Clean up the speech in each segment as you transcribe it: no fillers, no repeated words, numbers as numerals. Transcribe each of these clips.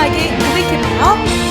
신나게 고백해봐요.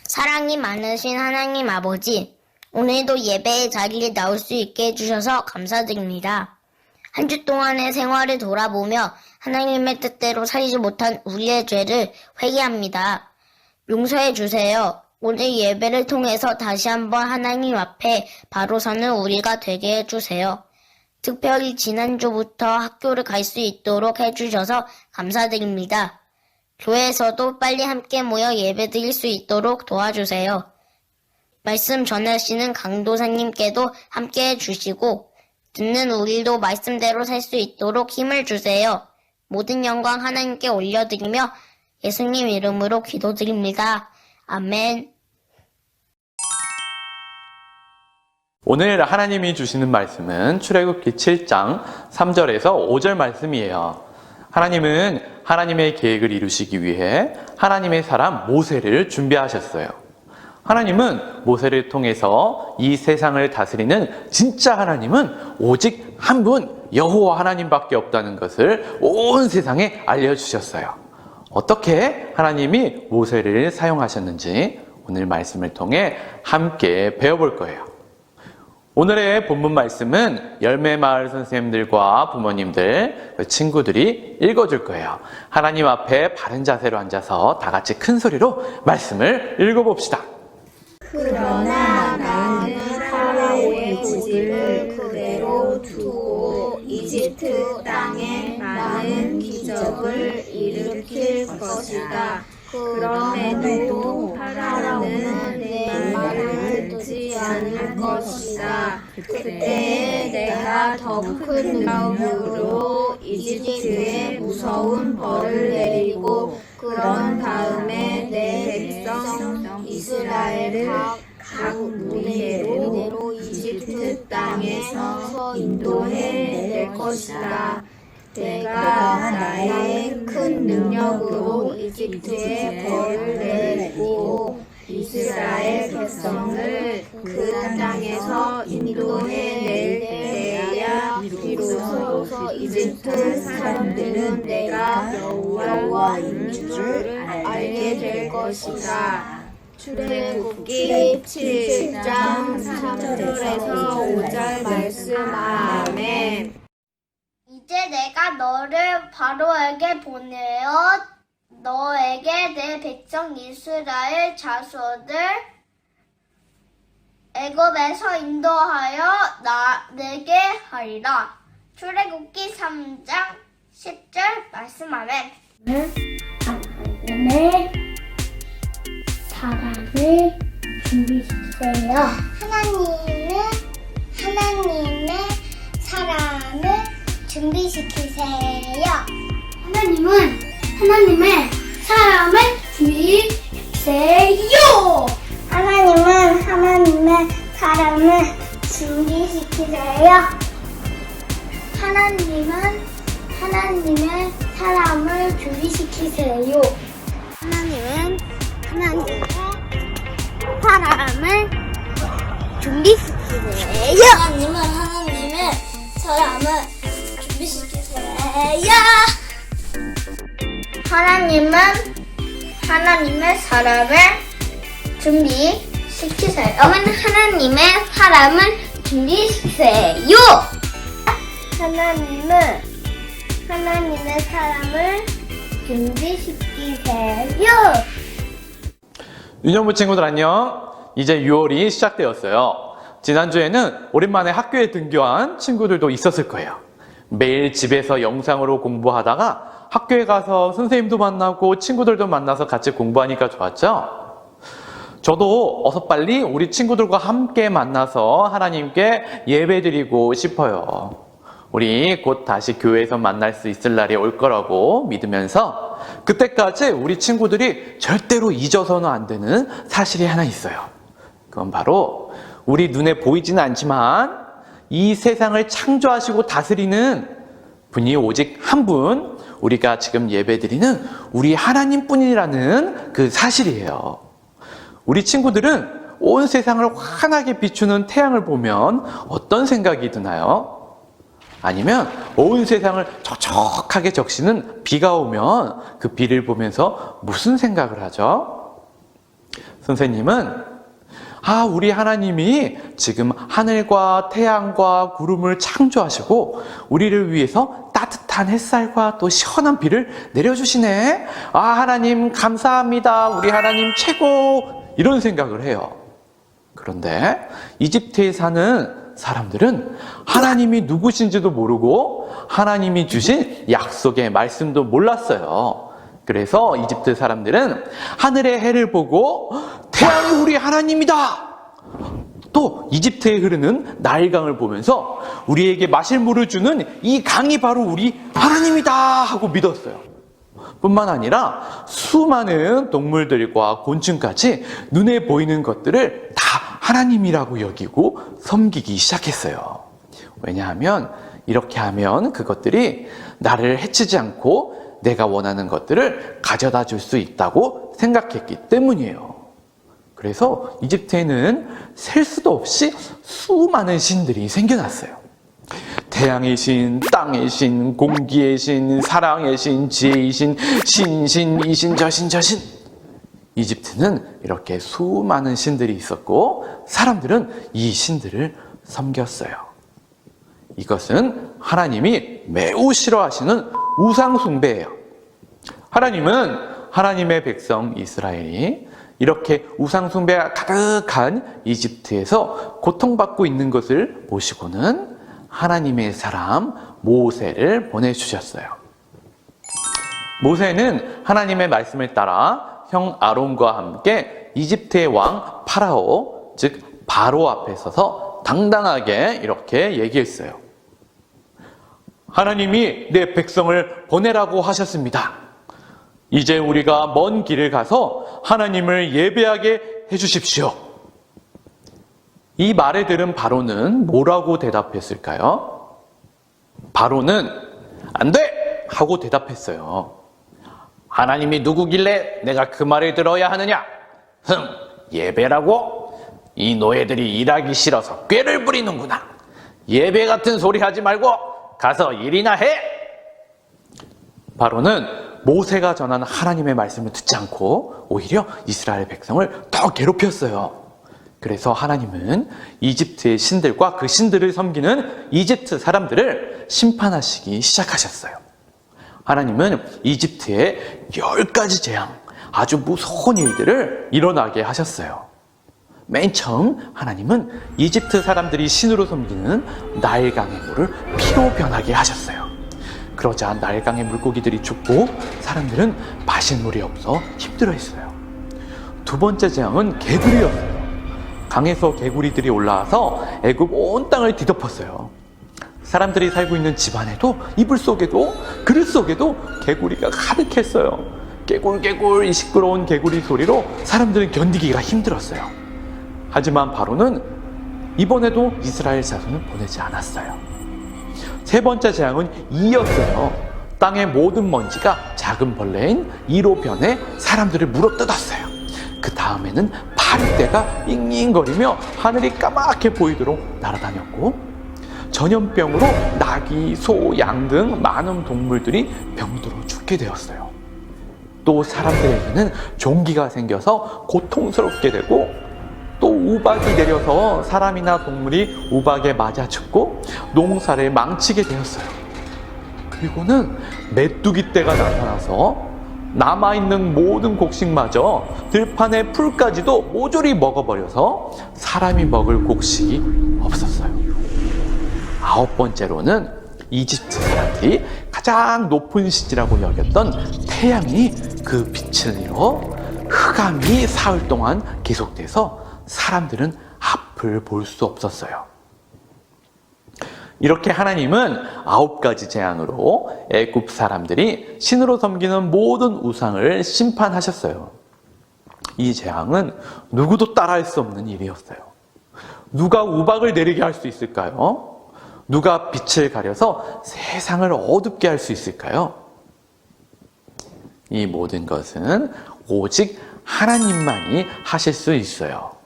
사랑이 많으신 하나님 아버지, 오늘도 예배의 자리에 나올 수 있게 해주셔서 감사드립니다. 한 주 동안의 생활을 돌아보며 하나님의 뜻대로 살지 못한 우리의 죄를 회개합니다. 용서해 주세요. 오늘 예배를 통해서 다시 한번 하나님 앞에 바로 서는 우리가 되게 해주세요. 특별히 지난주부터 학교를 갈 수 있도록 해주셔서 감사드립니다. 교회에서도 빨리 함께 모여 예배드릴 수 있도록 도와주세요. 말씀 전하시는 강도사님께도 함께 해주시고 듣는 우리도 말씀대로 살 수 있도록 힘을 주세요. 모든 영광 하나님께 올려드리며 예수님 이름으로 기도드립니다. 아멘. 오늘 하나님이 주시는 말씀은 출애굽기 7장 3절에서 5절 말씀이에요. 하나님은 하나님의 계획을 이루시기 위해 하나님의 사람 모세를 준비하셨어요. 하나님은 모세를 통해서 이 세상을 다스리는 진짜 하나님은 오직 한 분 여호와 하나님밖에 없다는 것을 온 세상에 알려주셨어요. 어떻게 하나님이 모세를 사용하셨는지 오늘 말씀을 통해 함께 배워볼 거예요. 오늘의 본문 말씀은 열매마을 선생님들과 부모님들, 친구들이 읽어줄 거예요. 하나님 앞에 바른 자세로 앉아서 다 같이 큰 소리로 말씀을 읽어봅시다. 그러나 나는 파라오의 고집을 그대로 두고 이집트 땅에 많은 기적을 일으킬 것이다. 그럼에도 파라오는 내 말을 듣지 않을 것이다. 그때에 내가 더 큰 능력으로 이집트에 무서운 벌을 내리고 그런 다음에 내 백성 이스라엘을 각 무리로 이집트 땅에서 인도해낼 것이다. 내가 나의 큰 능력으로 이집트에 벌을 내리고 이스라엘 백성을 그 땅에서 인도해낼 때 그 사람들은 내가 여호와인 줄 알게 될 것이다. 출애굽기 7장 3절에서 5절 말씀. 아멘. 이제 내가 너를 바로에게 보내어 너에게 내 백성 이스라엘 자손을 애굽에서 인도하여 내게 하리라. 출애굽기 3장 10절 말씀. 아멘. 하나님의 사랑을 준비시키세요. 하나님의 사랑을 준비시키세요. 하나님의 사랑을 준비시키세요. 하나님의 사랑을 준비시키세요. 하나님의 사랑을 준비시키세요. 하나님의 사랑을 준비시키세요. 하나님의 사랑을 준비시키세요. 하나님의 사랑을 준비시키세요. 하나님의 사랑을 준비시키세요. 하나님의 사랑을 준비시키세요. 유년부 친구들 안녕. 이제 6월이 시작되었어요. 지난주에는 오랜만에 학교에 등교한 친구들도 있었을 거예요. 매일 집에서 영상으로 공부하다가 학교에 가서 선생님도 만나고 친구들도 만나서 같이 공부하니까 좋았죠? 저도 어서 빨리 우리 친구들과 함께 만나서 하나님께 예배드리고 싶어요. 우리 곧 다시 교회에서 만날 수 있을 날이 올 거라고 믿으면서 그때까지 우리 친구들이 절대로 잊어서는 안 되는 사실이 하나 있어요. 그건 바로 우리 눈에 보이지는 않지만 이 세상을 창조하시고 다스리는 분이 오직 한 분, 우리가 지금 예배드리는 우리 하나님뿐이라는 그 사실이에요. 우리 친구들은 온 세상을 환하게 비추는 태양을 보면 어떤 생각이 드나요? 아니면 온 세상을 촉촉하게 적시는 비가 오면 그 비를 보면서 무슨 생각을 하죠? 선생님은 우리 하나님이 지금 하늘과 태양과 구름을 창조하시고 우리를 위해서 따뜻한 햇살과 또 시원한 비를 내려주시네. 하나님 감사합니다. 우리 하나님 최고. 이런 생각을 해요. 그런데 이집트에 사는 사람들은 하나님이 누구신지도 모르고 하나님이 주신 약속의 말씀도 몰랐어요. 그래서 이집트 사람들은 하늘의 해를 보고 태양이 우리 하나님이다! 또 이집트에 흐르는 나일강을 보면서 우리에게 마실 물을 주는 이 강이 바로 우리 하나님이다! 하고 믿었어요. 뿐만 아니라 수많은 동물들과 곤충까지 눈에 보이는 것들을 다 하나님이라고 여기고 섬기기 시작했어요. 왜냐하면 이렇게 하면 그것들이 나를 해치지 않고 내가 원하는 것들을 가져다 줄 수 있다고 생각했기 때문이에요. 그래서 이집트에는 셀 수도 없이 수많은 신들이 생겨났어요. 태양의 신, 땅의 신, 공기의 신, 사랑의 신, 지혜의 신, 신신, 이신, 저신, 저신. 이집트는 이렇게 수많은 신들이 있었고 사람들은 이 신들을 섬겼어요. 이것은 하나님이 매우 싫어하시는 우상 숭배예요. 하나님은 하나님의 백성 이스라엘이 이렇게 우상 숭배가 가득한 이집트에서 고통받고 있는 것을 보시고는 하나님의 사람 모세를 보내주셨어요. 모세는 하나님의 말씀을 따라 형 아론과 함께 이집트의 왕 파라오, 즉 바로 앞에 서서 당당하게 이렇게 얘기했어요. 하나님이 내 백성을 보내라고 하셨습니다. 이제 우리가 먼 길을 가서 하나님을 예배하게 해주십시오. 이 말을 들은 바로는 뭐라고 대답했을까요? 바로는 안 돼! 하고 대답했어요. 하나님이 누구길래 내가 그 말을 들어야 하느냐? 예배라고? 이 노예들이 일하기 싫어서 꾀를 부리는구나. 예배 같은 소리 하지 말고 가서 일이나 해! 바로는 모세가 전한 하나님의 말씀을 듣지 않고 오히려 이스라엘 백성을 더 괴롭혔어요. 그래서 하나님은 이집트의 신들과 그 신들을 섬기는 이집트 사람들을 심판하시기 시작하셨어요. 하나님은 이집트에 10가지 재앙, 아주 무서운 일들을 일어나게 하셨어요. 맨 처음 하나님은 이집트 사람들이 신으로 섬기는 나일강의 물을 피로 변하게 하셨어요. 그러자 나일강의 물고기들이 죽고 사람들은 마실 물이 없어 힘들어했어요. 두 번째 재앙은 개구리였어요. 강에서 개구리들이 올라와서 애굽 온 땅을 뒤덮었어요. 사람들이 살고 있는 집안에도 이불 속에도 그릇 속에도 개구리가 가득했어요. 깨굴깨굴 이 시끄러운 개구리 소리로 사람들은 견디기가 힘들었어요. 하지만 바로는 이번에도 이스라엘 자손을 보내지 않았어요. 세 번째 재앙은 이였어요. 땅의 모든 먼지가 작은 벌레인 이로 변해 사람들을 물어뜯었어요. 그 다음에는 파리떼가 잉잉거리며 하늘이 까맣게 보이도록 날아다녔고, 전염병으로 나귀, 소, 양 등 많은 동물들이 병들어 죽게 되었어요. 또 사람들에게는 종기가 생겨서 고통스럽게 되고, 또 우박이 내려서 사람이나 동물이 우박에 맞아 죽고 농사를 망치게 되었어요. 그리고는 메뚜기 떼가 나타나서 남아있는 모든 곡식마저 들판의 풀까지도 모조리 먹어버려서 사람이 먹을 곡식이 없었어요. 9번째로는 이집트 사람들이 가장 높은 신이라고 여겼던 태양이 그 빛을 잃어 흑암이 사흘 동안 계속돼서 사람들은 앞을 볼 수 없었어요. 이렇게 하나님은 9가지 재앙으로 애굽 사람들이 신으로 섬기는 모든 우상을 심판하셨어요. 이 재앙은 누구도 따라할 수 없는 일이었어요. 누가 우박을 내리게 할 수 있을까요? 누가 빛을 가려서 세상을 어둡게 할 수 있을까요? 이 모든 것은 오직 하나님만이 하실 수 있어요.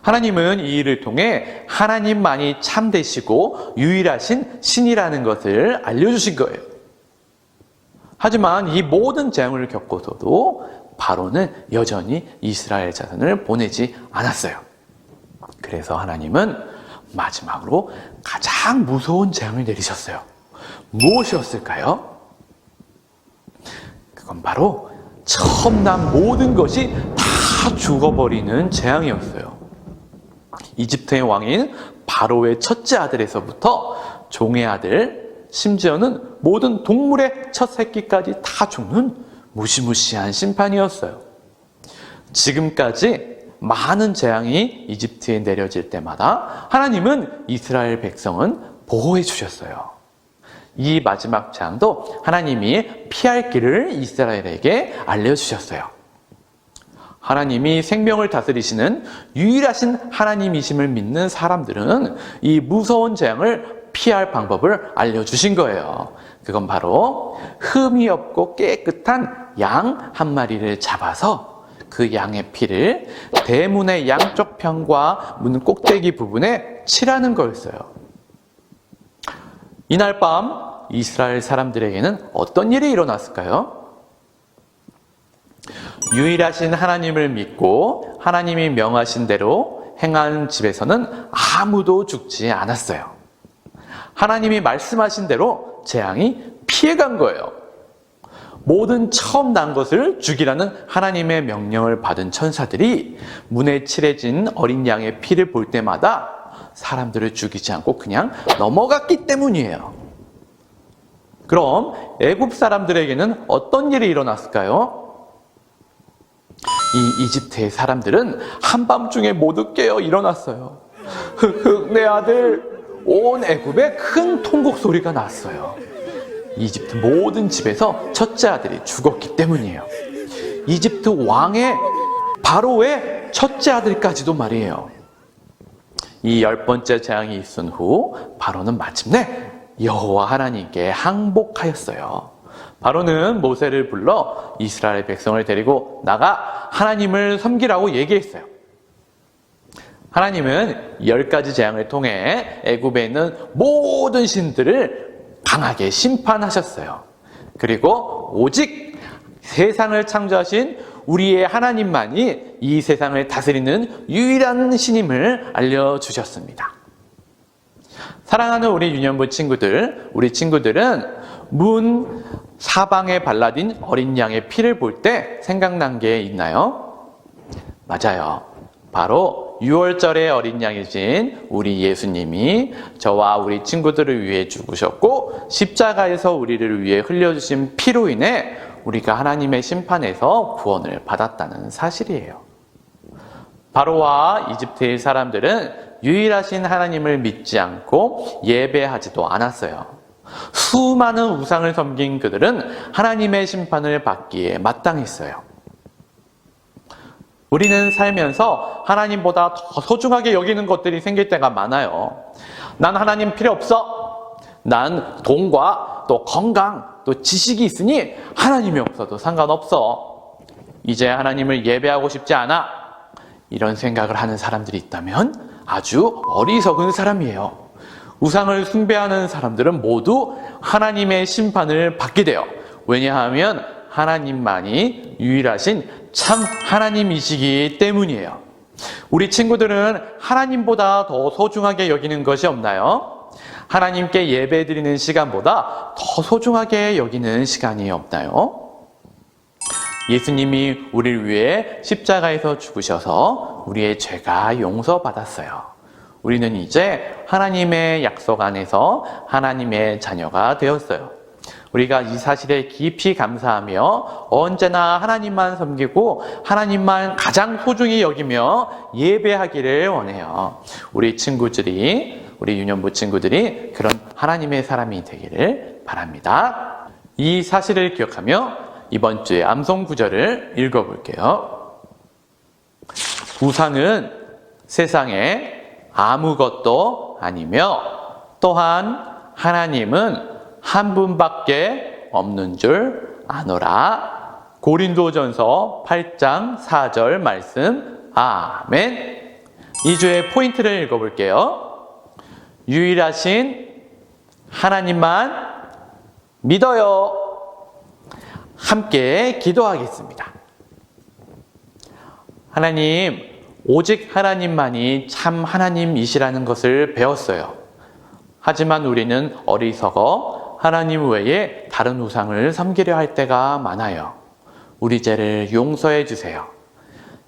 하나님은 이 일을 통해 하나님만이 참되시고 유일하신 신이라는 것을 알려주신 거예요. 하지만 이 모든 재앙을 겪고서도 바로는 여전히 이스라엘 자손을 보내지 않았어요. 그래서 하나님은 마지막으로 가장 무서운 재앙을 내리셨어요. 무엇이었을까요? 그건 바로 처음 난 모든 것이 다 죽어버리는 재앙이었어요. 이집트의 왕인 바로의 첫째 아들에서부터 종의 아들, 심지어는 모든 동물의 첫 새끼까지 다 죽는 무시무시한 심판이었어요. 지금까지 많은 재앙이 이집트에 내려질 때마다 하나님은 이스라엘 백성은 보호해 주셨어요. 이 마지막 재앙도 하나님이 피할 길을 이스라엘에게 알려주셨어요. 하나님이 생명을 다스리시는 유일하신 하나님이심을 믿는 사람들은 이 무서운 재앙을 피할 방법을 알려주신 거예요. 그건 바로 흠이 없고 깨끗한 양 한 마리를 잡아서 그 양의 피를 대문의 양쪽 편과 문 꼭대기 부분에 칠하는 거였어요. 이날 밤 이스라엘 사람들에게는 어떤 일이 일어났을까요? 유일하신 하나님을 믿고 하나님이 명하신 대로 행한 집에서는 아무도 죽지 않았어요. 하나님이 말씀하신 대로 재앙이 피해간 거예요. 모든 처음 난 것을 죽이라는 하나님의 명령을 받은 천사들이 문에 칠해진 어린 양의 피를 볼 때마다 사람들을 죽이지 않고 그냥 넘어갔기 때문이에요. 그럼 애굽 사람들에게는 어떤 일이 일어났을까요? 이 이집트의 사람들은 한밤중에 모두 깨어 일어났어요. 흑흑 내 아들. 온 애굽에 큰 통곡 소리가 났어요. 이집트 모든 집에서 첫째 아들이 죽었기 때문이에요. 이집트 왕의 바로의 첫째 아들까지도 말이에요. 이 10번째 재앙이 있은 후 바로는 마침내 여호와 하나님께 항복하였어요. 바로는 모세를 불러 이스라엘 백성을 데리고 나가 하나님을 섬기라고 얘기했어요. 하나님은 10가지 재앙을 통해 애굽에 있는 모든 신들을 강하게 심판하셨어요. 그리고 오직 세상을 창조하신 우리의 하나님만이 이 세상을 다스리는 유일한 신임을 알려주셨습니다. 사랑하는 우리 유년부 친구들, 우리 친구들은 문 사방에 발라딘 어린 양의 피를 볼 때 생각난 게 있나요? 맞아요. 바로 6월절의 어린 양이신 우리 예수님이 저와 우리 친구들을 위해 죽으셨고 십자가에서 우리를 위해 흘려주신 피로 인해 우리가 하나님의 심판에서 구원을 받았다는 사실이에요. 바로와 이집트의 사람들은 유일하신 하나님을 믿지 않고 예배하지도 않았어요. 수많은 우상을 섬긴 그들은 하나님의 심판을 받기에 마땅했어요. 우리는 살면서 하나님보다 더 소중하게 여기는 것들이 생길 때가 많아요. 난 하나님 필요 없어. 난 돈과 또 건강, 또 지식이 있으니 하나님이 없어도 상관없어. 이제 하나님을 예배하고 싶지 않아. 이런 생각을 하는 사람들이 있다면 아주 어리석은 사람이에요. 우상을 숭배하는 사람들은 모두 하나님의 심판을 받게 돼요. 왜냐하면 하나님만이 유일하신 참 하나님이시기 때문이에요. 우리 친구들은 하나님보다 더 소중하게 여기는 것이 없나요? 하나님께 예배드리는 시간보다 더 소중하게 여기는 시간이 없나요? 예수님이 우리를 위해 십자가에서 죽으셔서 우리의 죄가 용서받았어요. 우리는 이제 하나님의 약속 안에서 하나님의 자녀가 되었어요. 우리가 이 사실에 깊이 감사하며 언제나 하나님만 섬기고 하나님만 가장 소중히 여기며 예배하기를 원해요. 우리 친구들이, 우리 유년부 친구들이 그런 하나님의 사람이 되기를 바랍니다. 이 사실을 기억하며 이번 주에 암송 구절을 읽어볼게요. 우상은 세상에 아무것도 아니며 또한 하나님은 한 분밖에 없는 줄 아노라. 고린도전서 8장 4절 말씀. 아멘. 이 주의 포인트를 읽어볼게요. 유일하신 하나님만 믿어요. 함께 기도하겠습니다. 하나님, 오직 하나님만이 참 하나님이시라는 것을 배웠어요. 하지만 우리는 어리석어 하나님 외에 다른 우상을 섬기려 할 때가 많아요. 우리 죄를 용서해 주세요.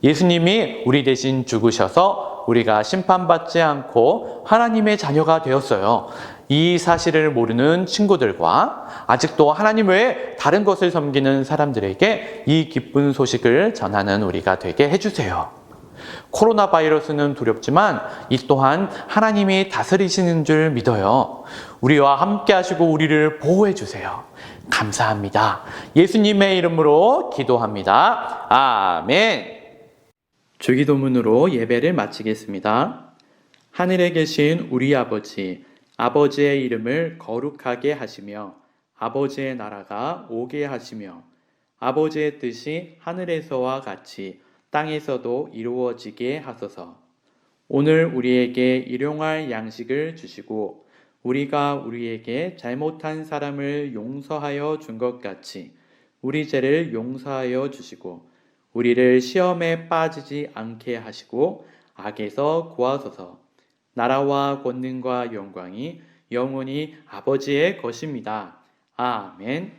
예수님이 우리 대신 죽으셔서 우리가 심판받지 않고 하나님의 자녀가 되었어요. 이 사실을 모르는 친구들과 아직도 하나님 외에 다른 것을 섬기는 사람들에게 이 기쁜 소식을 전하는 우리가 되게 해주세요. 코로나 바이러스는 두렵지만 이 또한 하나님이 다스리시는 줄 믿어요. 우리와 함께 하시고 우리를 보호해 주세요. 감사합니다. 예수님의 이름으로 기도합니다. 아멘. 주기도문으로 예배를 마치겠습니다. 하늘에 계신 우리 아버지, 아버지의 이름을 거룩하게 하시며 아버지의 나라가 오게 하시며 아버지의 뜻이 하늘에서와 같이 땅에서도 이루어지게 하소서. 오늘 우리에게 일용할 양식을 주시고 우리가 우리에게 잘못한 사람을 용서하여 준 것 같이 우리 죄를 용서하여 주시고 우리를 시험에 빠지지 않게 하시고 악에서 구하소서. 나라와 권능과 영광이 영원히 아버지의 것입니다. 아멘.